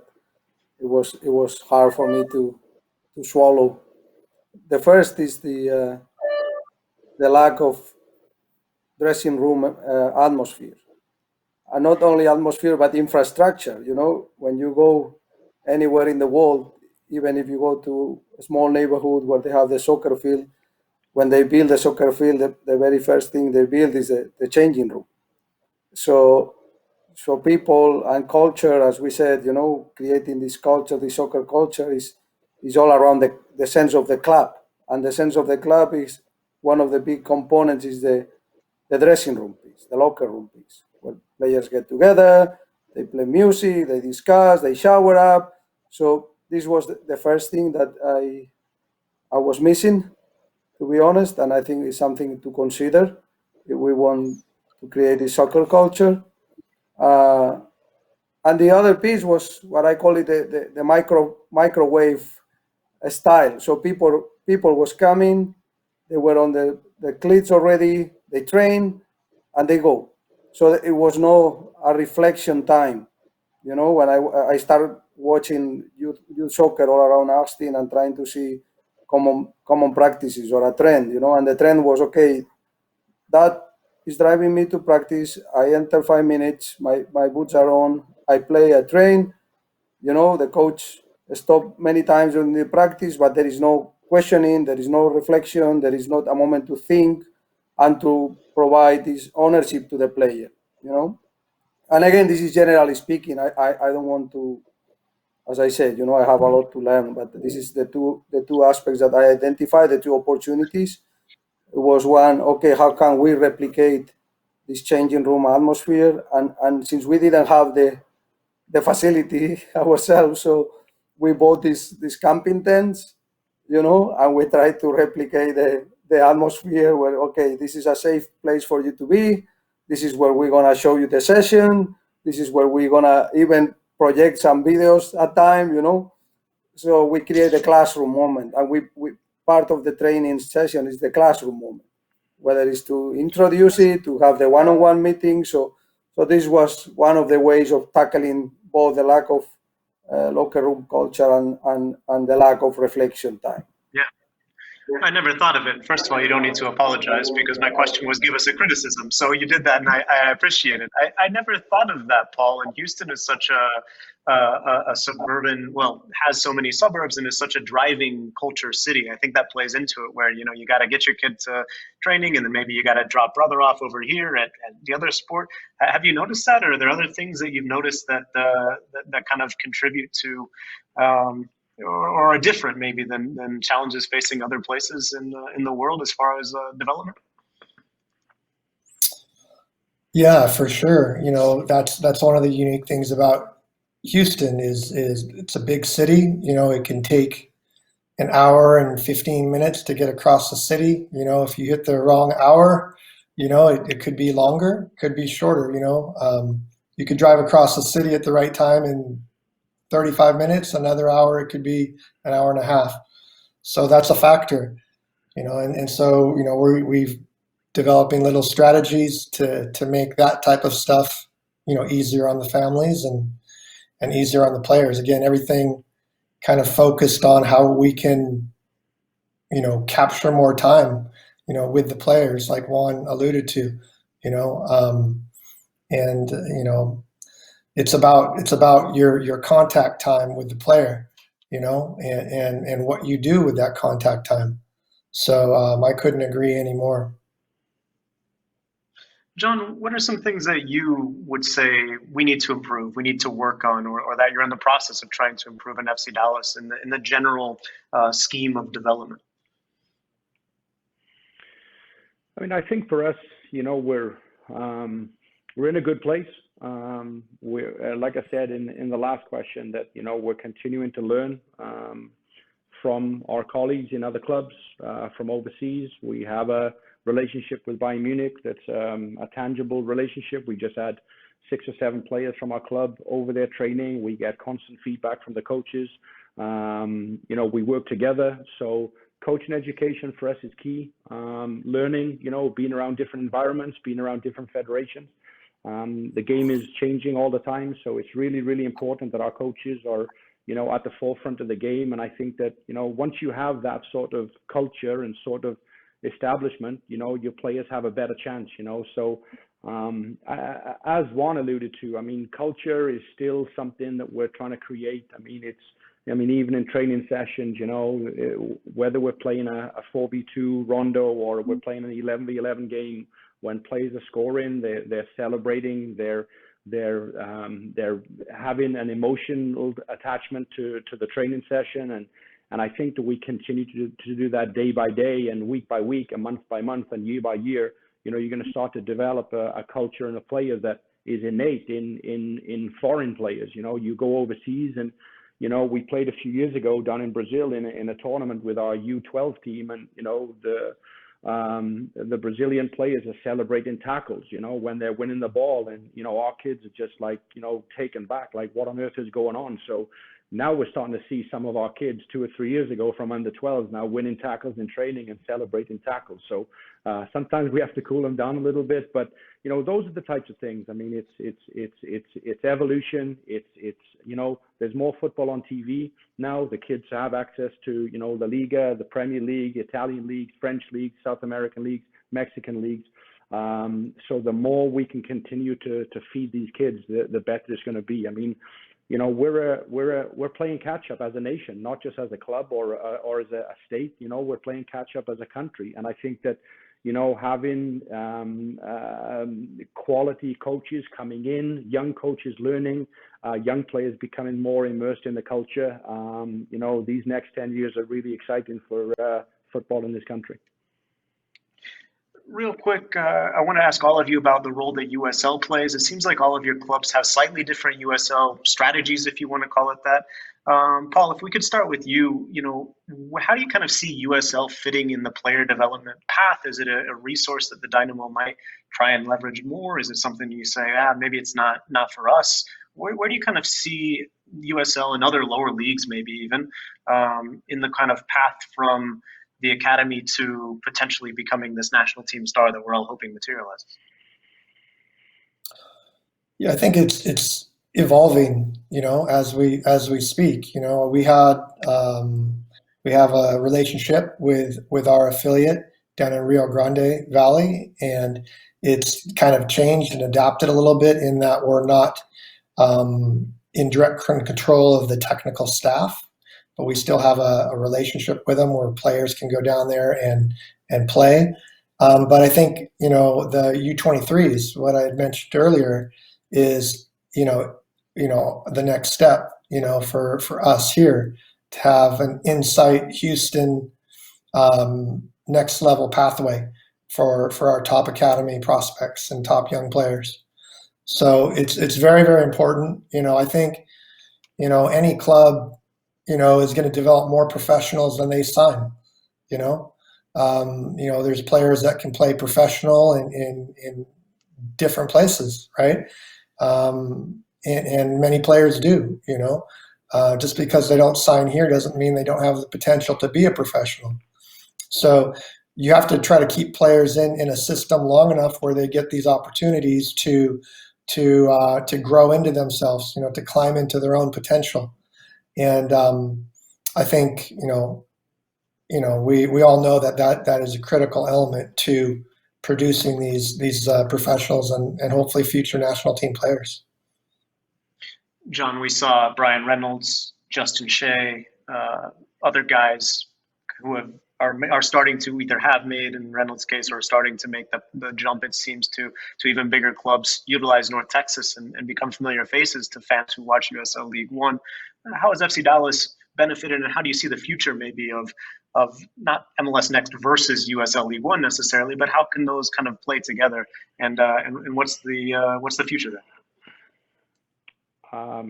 it was hard for me to swallow. The first is the lack of dressing room atmosphere, and not only atmosphere but infrastructure. When you go anywhere in the world, even if you go to a small neighborhood where they have the soccer field, when they build a soccer field, the very first thing they build is the changing room. So people and culture, as we said, creating this culture, this soccer culture is all around the sense of the club, and the sense of the club is one of the big components is the dressing room piece, the locker room piece, where players get together, they play music, they discuss, they shower up. So this was the first thing that I was missing, to be honest, and I think it's something to consider if we want to create a soccer culture. And the other piece was what I call it the microwave style. So people was coming, they were on the cleats already, they train, and they go. So it was no a reflection time. When I started watching youth soccer all around Austin and trying to see common practices or a trend, and the trend was, okay, that is driving me to practice. I enter 5 minutes, my boots are on, I play, I train. The coach stopped many times during the practice, but there is no questioning, there is no reflection, there is not a moment to think and to provide this ownership to the player, And again, this is generally speaking. I don't want to, as I said, I have a lot to learn, but this is the two aspects that I identified, the two opportunities. It was one, okay, how can we replicate this changing room atmosphere? And since we didn't have the facility ourselves, so we bought these camping tents, and we tried to replicate the atmosphere where, okay, this is a safe place for you to be. This is where we're going to show you the session. This is where we're going to even project some videos at time, So we create a classroom moment, and we part of the training session is the classroom moment, whether it's to introduce it, to have the one-on-one meeting. So this was one of the ways of tackling both the lack of locker room culture and the lack of reflection time. Yeah, I never thought of it. First of all, you don't need to apologize because my question was give us a criticism. So you did that, and I appreciate it. I never thought of that, Paul. And Houston is such a suburban, has so many suburbs and is such a driving culture city. I think that plays into it where, you got to get your kid to training and then maybe you got to drop brother off over here at the other sport. Have you noticed that, or are there other things that you've noticed that kind of contribute to or are different maybe than challenges facing other places in the world as far as development? Yeah, for sure. That's one of the unique things about Houston is it's a big city. It can take an hour and 15 minutes to get across the city. If you hit the wrong hour, it could be longer, could be shorter. You could drive across the city at the right time in 35 minutes. Another hour, it could be an hour and a half. So that's a factor. And so we've developing little strategies to make that type of stuff easier on the families and easier on the players. Again, everything kind of focused on how we can capture more time, with the players, like Juan alluded to, and it's about your contact time with the player, and what you do with that contact time. So I couldn't agree anymore. John, what are some things that you would say we need to improve, we need to work on, or that you're in the process of trying to improve in FC Dallas in the general scheme of development? I mean, I think for us, we're in a good place. We're like I said in the last question, that we're continuing to learn from our colleagues in other clubs from overseas. We have a relationship with Bayern Munich that's a tangible relationship. We just had 6 or 7 players from our club over there training. We get constant feedback from the coaches. We work together. So coaching education for us is key. Learning, being around different environments, being around different federations. The game is changing all the time, so it's really, really important that our coaches are, at the forefront of the game. And I think that, once you have that sort of culture and sort of establishment, your players have a better chance, So as Juan alluded to, I mean, culture is still something that we're trying to create. I mean, even in training sessions, whether we're playing a 4v2 rondo or we're playing an 11v11 game, when players are scoring, they're celebrating, they're having an emotional attachment to the training session, and I think that we continue to do that day by day and week by week and month by month and year by year. You're going to start to develop a culture and a player that is innate in foreign players. You go overseas, and we played a few years ago down in Brazil in a tournament with our U12 team, and the Brazilian players are celebrating tackles, when they're winning the ball, and our kids are just like, taken back, like, what on earth is going on? So now we're starting to see some of our kids 2 or 3 years ago from under 12s now winning tackles in training and celebrating tackles. So sometimes we have to cool them down a little bit, but those are the types of things. I mean, it's evolution. It's there's more football on TV now. The kids have access to the Liga, the Premier League, Italian leagues, French leagues, South American leagues, Mexican leagues. So the more we can continue to feed these kids, the better it's going to be. I mean, we're playing catch up as a nation, not just as a club or as a state. We're playing catch up as a country, and I think that having quality coaches coming in, young coaches learning, young players becoming more immersed in the culture. These next 10 years are really exciting for football in this country. Real quick, I want to ask all of you about the role that USL plays. It seems like all of your clubs have slightly different USL strategies, if you want to call it that. Paul, if we could start with you, how do you kind of see USL fitting in the player development path? Is it a resource that the Dynamo might try and leverage more? Is it something you say, maybe it's not for us? Where do you kind of see USL and other lower leagues, maybe even, in the kind of path from the academy to potentially becoming this national team star that we're all hoping materializes? Yeah, I think it's evolving, as we speak. We have a relationship with our affiliate down in Rio Grande Valley, and it's kind of changed and adapted a little bit in that we're not in direct control of the technical staff, but we still have a relationship with them where players can go down there and play. But I think, the U23s, what I had mentioned earlier, is, the next step, for us here to have an Insight Houston next level pathway for our top academy prospects and top young players. So it's very, very important. I think, any club, is going to develop more professionals than they sign. There's players that can play professional in different places, right? And many players do. Just because they don't sign here doesn't mean they don't have the potential to be a professional. So you have to try to keep players in a system long enough where they get these opportunities to grow into themselves, to climb into their own potential. And I think, we all know that is a critical element to producing these professionals and hopefully future national team players. John, we saw Brian Reynolds, Justin Shea, other guys who are starting to either have made, in Reynolds' case, or starting to make the jump, it seems, to even bigger clubs utilize North Texas and become familiar faces to fans who watch USL League One. How has FC Dallas benefited, and how do you see the future maybe of not MLS Next versus USL League One necessarily, but how can those kind of play together, and what's the future there?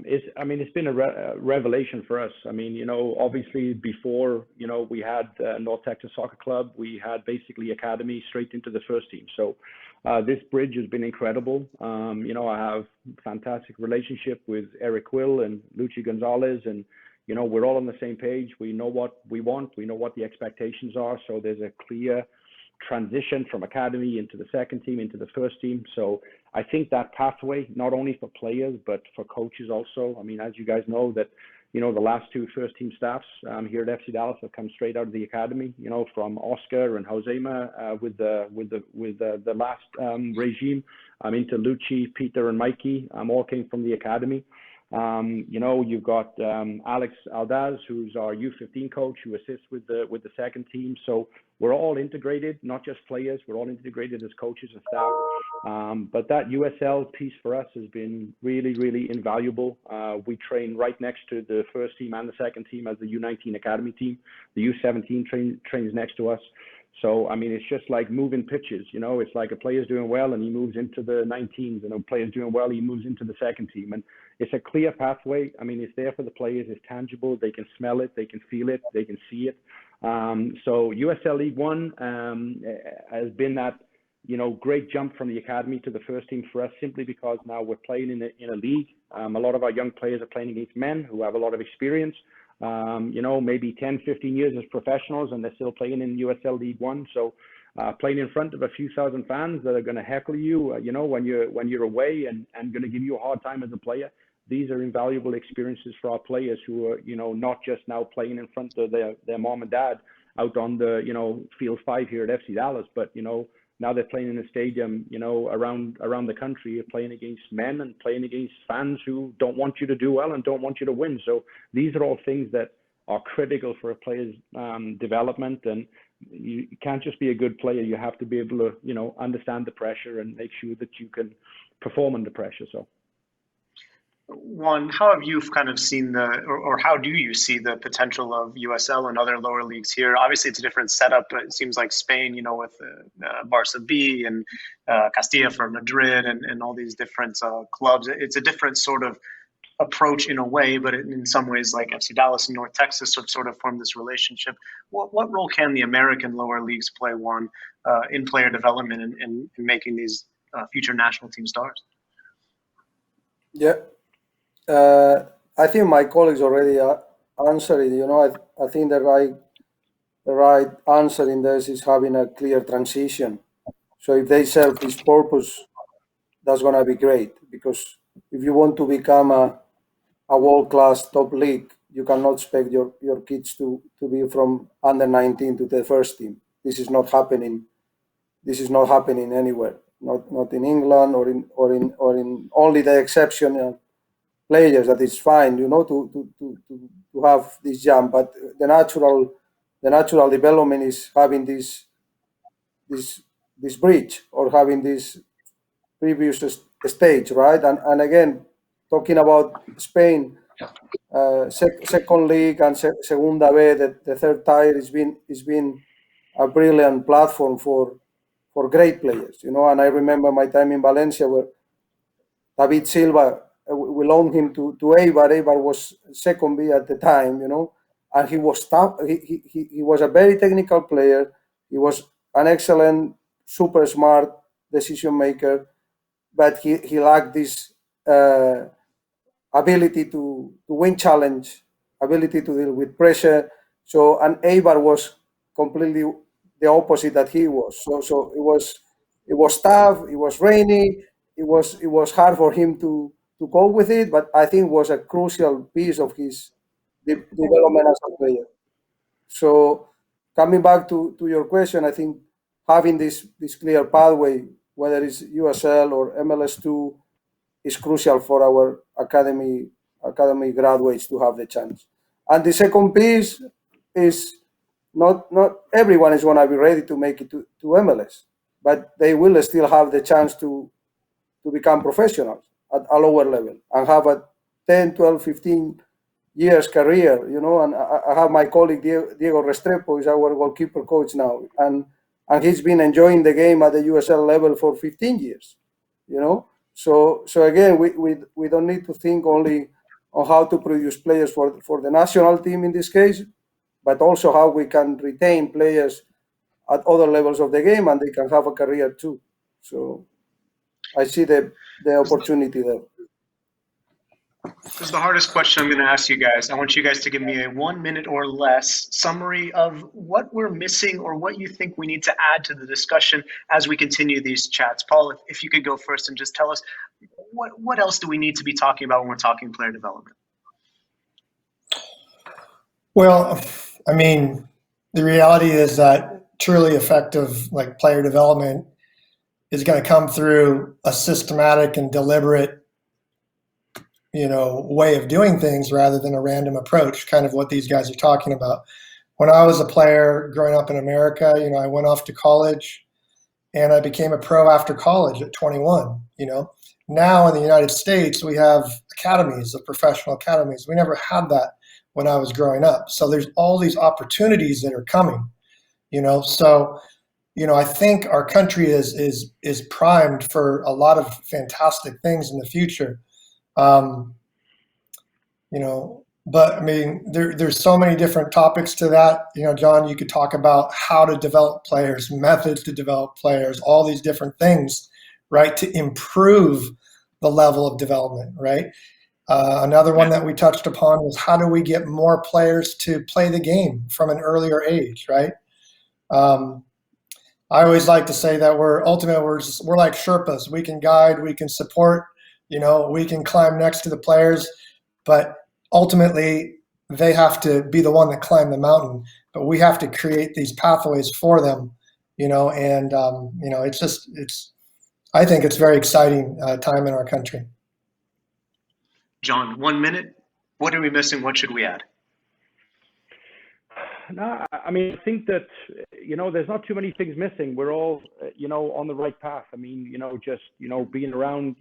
It's been a revelation for us. Obviously before, we had North Texas Soccer Club, we had basically academy straight into the first team. So this bridge has been incredible. I have fantastic relationship with Eric Will and Luchi Gonzalez, and we're all on the same page. We know what we want. We know what the expectations are. So there's a clear transition from academy into the second team, into the first team. So I think that pathway, not only for players, but for coaches also. As you guys know, that, the last two first team staffs here at FC Dallas have come straight out of the academy, from Oscar and Josema with the last regime, into Lucci, Peter and Mikey, all came from the academy. You've got Alex Aldaz, who's our U15 coach, who assists with the second team. So we're all integrated, not just players. We're all integrated as coaches and staff. But that USL piece for us has been really, really invaluable. We train right next to the first team and the second team as the U19 academy team. The U17 trains next to us. So, it's just like moving pitches, it's like a player's doing well and he moves into the 19s, and a player's doing well, he moves into the second team. And it's a clear pathway. It's there for the players. It's tangible. They can smell it. They can feel it. They can see it. So USL League One has been that, great jump from the academy to the first team for us, simply because now we're playing in a league. A lot of our young players are playing against men who have a lot of experience. Maybe 10, 15 years as professionals, and they're still playing in USL League One. So playing in front of a few thousand fans that are going to heckle you, when you're away and going to give you a hard time as a player. These are invaluable experiences for our players who are, not just now playing in front of their mom and dad out on the, field 5 here at FC Dallas, but, now they're playing in a stadium, around the country, playing against men and playing against fans who don't want you to do well and don't want you to win. So these are all things that are critical for a player's development. And you can't just be a good player. You have to be able to, understand the pressure and make sure that you can perform under pressure. So. Juan, how have you kind of seen or how do you see the potential of USL and other lower leagues here? Obviously, it's a different setup, but it seems like Spain, with Barca B and Castilla for Madrid and all these different clubs. It's a different sort of approach in a way, but in some ways, like FC Dallas and North Texas have sort of formed this relationship. What role can the American lower leagues play, Juan, in player development and in making these future national team stars? Yeah. I think my colleagues already answered it. I think the right answer in this is having a clear transition. So if they serve this purpose, that's going to be great, because if you want to become a world-class top league, you cannot expect your kids to be from under 19 to the first team. This is not happening. This is not happening anywhere. Not in England or in only the exceptional players that is fine, to have this jump, but the natural development is having this bridge, or having this previous stage, right? And again, talking about Spain, second league and Segunda B, the third tier has been a brilliant platform for great players, and I remember my time in Valencia where David Silva, we loaned him to Eibar. Eibar was second B at the time, and he was tough. He was a very technical player. He was an excellent, super smart decision maker, but he lacked this ability to win challenge, ability to deal with pressure. So, and Eibar was completely the opposite that he was. So it was tough. It was rainy. It was hard for him to go with it, but I think was a crucial piece of his development as a player. So coming back to your question, I think having this clear pathway, whether it's USL or MLS2, is crucial for our academy graduates to have the chance. And the second piece is not everyone is going to be ready to make it to MLS, but they will still have the chance to become professionals at a lower level and have a 10, 12, 15 years career, and I have my colleague Diego Restrepo is our goalkeeper coach now, and he's been enjoying the game at the USL level for 15 years, So again, we don't need to think only on how to produce players for the national team in this case, but also how we can retain players at other levels of the game and they can have a career too. So I see the opportunity there. This is the hardest question I'm going to ask you guys. I want you guys to give me a 1 minute or less summary of what we're missing or what you think we need to add to the discussion as we continue these chats. Paul, if you could go first and just tell us what else do we need to be talking about when we're talking player development? Well, I mean, the reality is that truly effective player development is going to come through a systematic and deliberate way of doing things rather than a random approach, kind of what these guys are talking about. When I was a player growing up in America, I went off to college and I became a pro after college at 21, Now in the United States, we have academies, of professional academies. We never had that when I was growing up. So there's all these opportunities that are coming, So, I think our country is primed for a lot of fantastic things in the future. But I mean, there's so many different topics to that. John, you could talk about how to develop players, methods to develop players, all these different things, right, to improve the level of development, right? Another one that we touched upon was how do we get more players to play the game from an earlier age, right? I always like to say that we're like Sherpas. We can guide, we can support, we can climb next to the players, but ultimately they have to be the one that climb the mountain. But we have to create these pathways for them, and I think it's very exciting time in our country. John, 1 minute. What are we missing? What should we add? No, I mean, I think that, there's not too many things missing. We're all, on the right path. I mean, being around,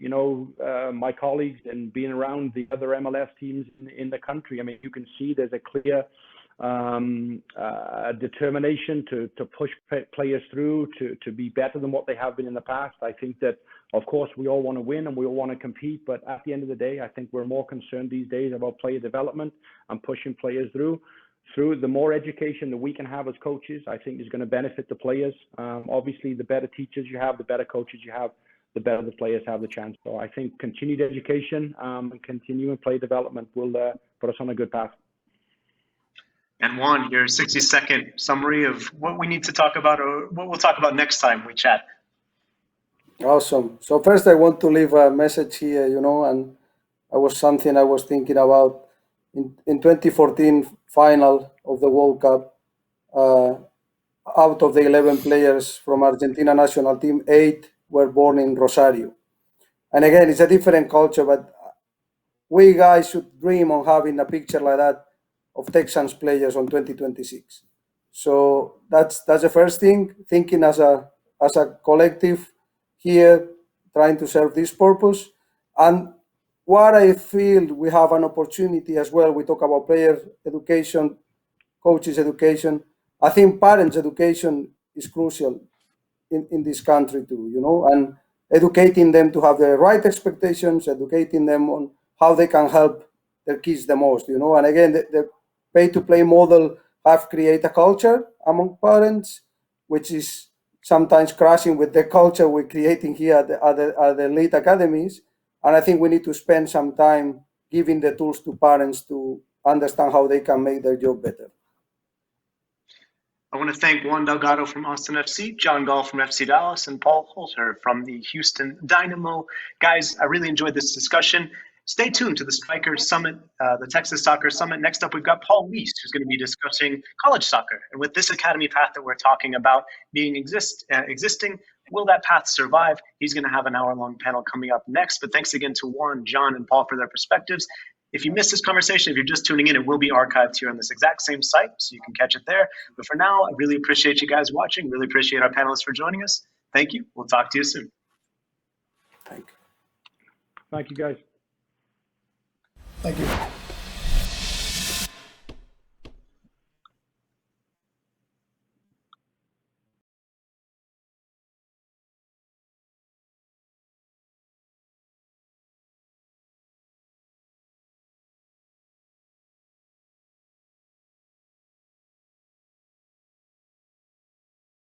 my colleagues and being around the other MLS teams in the country. I mean, you can see there's a clear determination to push players through, to be better than what they have been in the past. I think that, of course, we all want to win and we all want to compete. But at the end of the day, I think we're more concerned these days about player development and pushing players through. The more education that we can have as coaches, I think is going to benefit the players. Obviously, the better teachers you have, the better coaches you have, the better the players have the chance. So I think continued education and continuing play development will put us on a good path. And Juan, your 60-second summary of what we need to talk about or what we'll talk about next time we chat. Awesome. So first I want to leave a message here, and I was thinking about in 2014 final of the World Cup, out of the 11 players from Argentina national team, 8 were born in Rosario. And again, it's a different culture, but we guys should dream on having a picture like that of Texans players on 2026. So that's the first thing, thinking as a collective here, trying to serve this purpose. And what I feel we have an opportunity as well, we talk about player education, coaches education. I think parents education is crucial in this country too, and educating them to have the right expectations, educating them on how they can help their kids the most, and again, the pay-to-play model have created a culture among parents, which is sometimes crashing with the culture we're creating here at the elite academies. And I think we need to spend some time giving the tools to parents to understand how they can make their job better. I want to thank Juan Delgado from Austin FC, John Gall from FC Dallas, and Paul Holocher from the Houston Dynamo. Guys, I really enjoyed this discussion. Stay tuned to the Striker Summit, the Texas Soccer Summit. Next up, we've got Paul Least, who's going to be discussing college soccer. And with this academy path that we're talking about being existing, will that path survive? He's going to have an hour-long panel coming up next. But thanks again to Juan, John, and Paul for their perspectives. If you missed this conversation, if you're just tuning in, it will be archived here on this exact same site, so you can catch it there. But for now, I really appreciate you guys watching. Really appreciate our panelists for joining us. Thank you. We'll talk to you soon. Thank you. Thank you, guys. Thank you.